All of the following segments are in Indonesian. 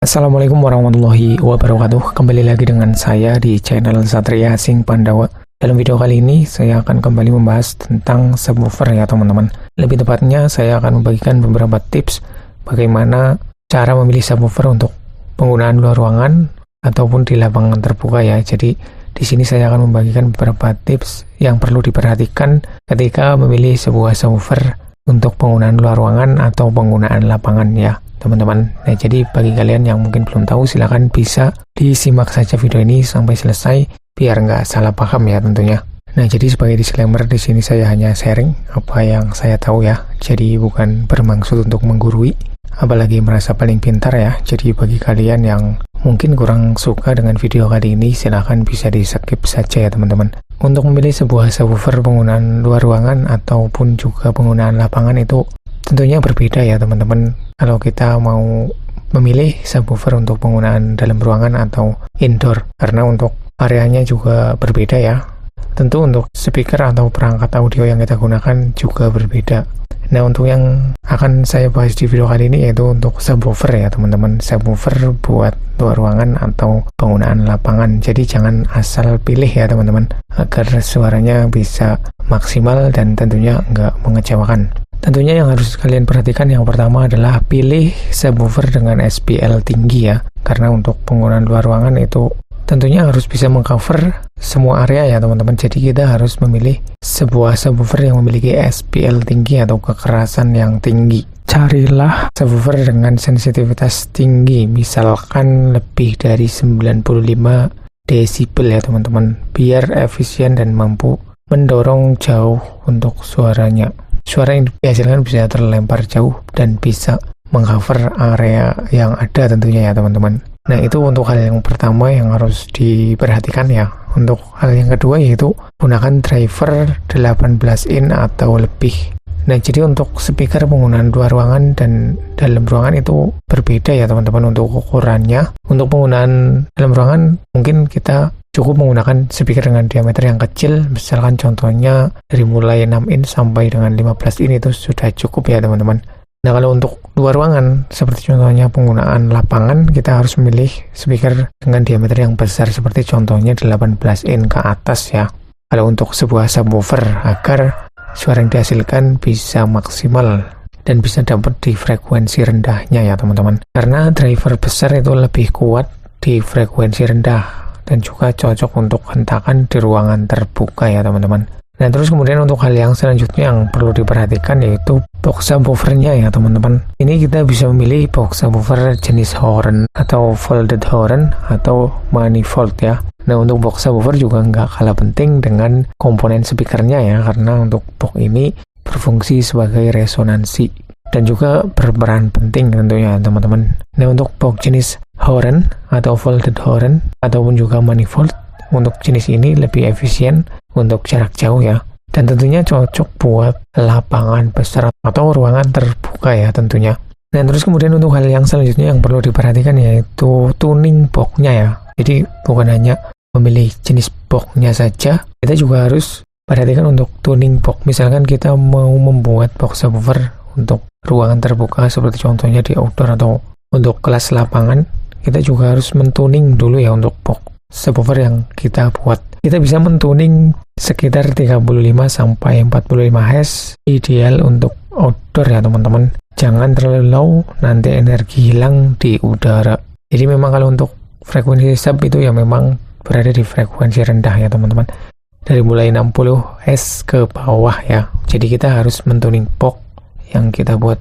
Assalamualaikum warahmatullahi wabarakatuh. Kembali lagi dengan saya di channel Satria Sing Pandawa. Dalam video kali ini saya akan kembali membahas tentang subwoofer ya teman-teman. Lebih tepatnya saya akan membagikan beberapa tips bagaimana cara memilih subwoofer untuk penggunaan luar ruangan ataupun di lapangan terbuka ya. Jadi di sini saya akan membagikan beberapa tips yang perlu diperhatikan ketika memilih sebuah subwoofer untuk penggunaan luar ruangan atau penggunaan lapangan ya teman-teman. Nah, jadi bagi kalian yang mungkin belum tahu, silahkan bisa disimak saja video ini sampai selesai biar nggak salah paham ya tentunya. Nah, jadi sebagai disclaimer di sini saya hanya sharing apa yang saya tahu ya. Jadi bukan bermaksud untuk menggurui, apalagi merasa paling pintar ya. Jadi bagi kalian yang mungkin kurang suka dengan video kali ini, silahkan bisa di skip saja ya teman-teman. Untuk memilih sebuah subwoofer penggunaan luar ruangan ataupun juga penggunaan lapangan itu tentunya berbeda ya teman-teman. Kalau kita mau memilih subwoofer untuk penggunaan dalam ruangan atau indoor, karena untuk areanya juga berbeda ya. Tentu untuk speaker atau perangkat audio yang kita gunakan juga berbeda. Nah, untuk yang akan saya bahas di video kali ini yaitu untuk subwoofer ya teman-teman. Subwoofer buat luar ruangan atau penggunaan lapangan. Jadi jangan asal pilih ya teman-teman, agar suaranya bisa maksimal dan tentunya nggak mengecewakan. Tentunya yang harus kalian perhatikan yang pertama adalah pilih subwoofer dengan SPL tinggi ya. Karena untuk penggunaan luar ruangan itu tentunya harus bisa mengcover semua area ya teman-teman. Jadi kita harus memilih sebuah subwoofer yang memiliki SPL tinggi atau kekerasan yang tinggi. Carilah subwoofer dengan sensitivitas tinggi, misalkan lebih dari 95 desibel ya teman-teman, biar efisien dan mampu mendorong jauh untuk suaranya. Suara yang dihasilkan bisa terlempar jauh dan bisa mengcover area yang ada tentunya ya teman-teman. Nah, itu untuk hal yang pertama yang harus diperhatikan ya. Untuk hal yang kedua yaitu gunakan driver 18 in atau lebih. Nah, jadi untuk speaker penggunaan luar ruangan dan dalam ruangan itu berbeda ya teman-teman untuk ukurannya. Untuk penggunaan dalam ruangan mungkin kita cukup menggunakan speaker dengan diameter yang kecil, misalkan contohnya dari mulai 6 in sampai dengan 15 in itu sudah cukup ya teman-teman. Nah, kalau untuk luar ruangan, seperti contohnya penggunaan lapangan, kita harus memilih speaker dengan diameter yang besar, seperti contohnya 18 in ke atas ya. Kalau untuk sebuah subwoofer, agar suara yang dihasilkan bisa maksimal dan bisa dapat di frekuensi rendahnya ya teman-teman. Karena driver besar itu lebih kuat di frekuensi rendah dan juga cocok untuk hentakan di ruangan terbuka ya teman-teman. Nah, terus kemudian untuk hal yang selanjutnya yang perlu diperhatikan yaitu box subwoofernya ya teman-teman. Ini kita bisa memilih box subwoofer jenis horn atau folded horn atau manifold ya. Nah, untuk box subwoofer juga nggak kalah penting dengan komponen speakernya ya, karena untuk box ini berfungsi sebagai resonansi dan juga berperan penting tentunya teman-teman. Nah, untuk box jenis horn atau folded horn ataupun juga manifold, untuk jenis ini lebih efisien untuk jarak jauh ya, dan tentunya cocok buat lapangan besar atau ruangan terbuka ya tentunya. Nah, terus kemudian untuk hal yang selanjutnya yang perlu diperhatikan yaitu tuning box-nya ya. Jadi bukan hanya memilih jenis box-nya saja, kita juga harus perhatikan untuk tuning box. Misalkan kita mau membuat box subwoofer untuk ruangan terbuka seperti contohnya di outdoor atau untuk kelas lapangan, kita juga harus mentuning dulu ya untuk box subwoofer yang kita buat. Kita bisa mentuning sekitar 35 sampai 45 Hz, ideal untuk outdoor ya teman-teman. Jangan terlalu low, nanti energi hilang di udara. Jadi memang kalau untuk frekuensi sub itu ya memang berada di frekuensi rendah ya teman-teman. Dari mulai 60 Hz ke bawah ya. Jadi kita harus mentuning box yang kita buat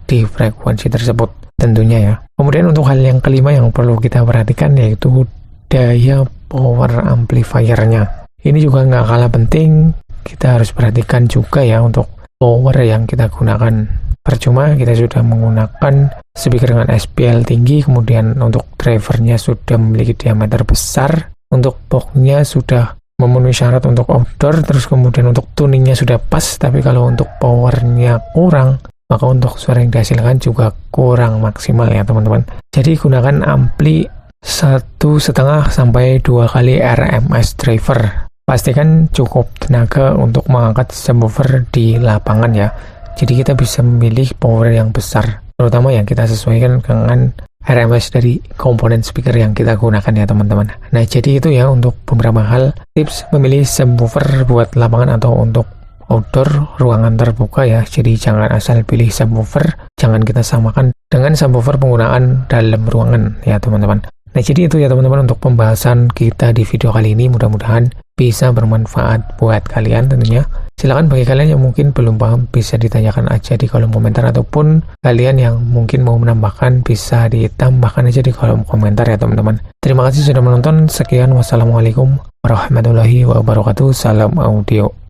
di frekuensi tersebut tentunya ya. Kemudian untuk hal yang kelima yang perlu kita perhatikan yaitu daya power amplifiernya. Ini juga nggak kalah penting, kita harus perhatikan juga ya untuk power yang kita gunakan. Percuma kita sudah menggunakan speaker dengan SPL tinggi, kemudian untuk drivernya sudah memiliki diameter besar, untuk box-nya sudah memenuhi syarat untuk outdoor, terus kemudian untuk tuningnya sudah pas, tapi kalau untuk powernya kurang, maka untuk suara yang dihasilkan juga kurang maksimal ya teman-teman. Jadi gunakan ampli 1,5 sampai 2 kali RMS driver. Pastikan cukup tenaga untuk mengangkat subwoofer di lapangan ya. Jadi kita bisa memilih power yang besar, terutama yang kita sesuaikan dengan RMS dari komponen speaker yang kita gunakan ya teman-teman. Nah jadi itu ya untuk beberapa hal tips memilih subwoofer buat lapangan atau untuk outdoor ruangan terbuka ya. Jadi jangan asal pilih subwoofer, jangan kita samakan dengan subwoofer penggunaan dalam ruangan ya teman-teman. Nah jadi itu ya teman-teman untuk pembahasan kita di video kali ini, mudah-mudahan bisa bermanfaat buat kalian tentunya. Silakan bagi kalian yang mungkin belum paham bisa ditanyakan aja di kolom komentar, ataupun kalian yang mungkin mau menambahkan bisa ditambahkan aja di kolom komentar ya teman-teman. Terima kasih sudah menonton. Sekian, wassalamualaikum warahmatullahi wabarakatuh. Salam audio.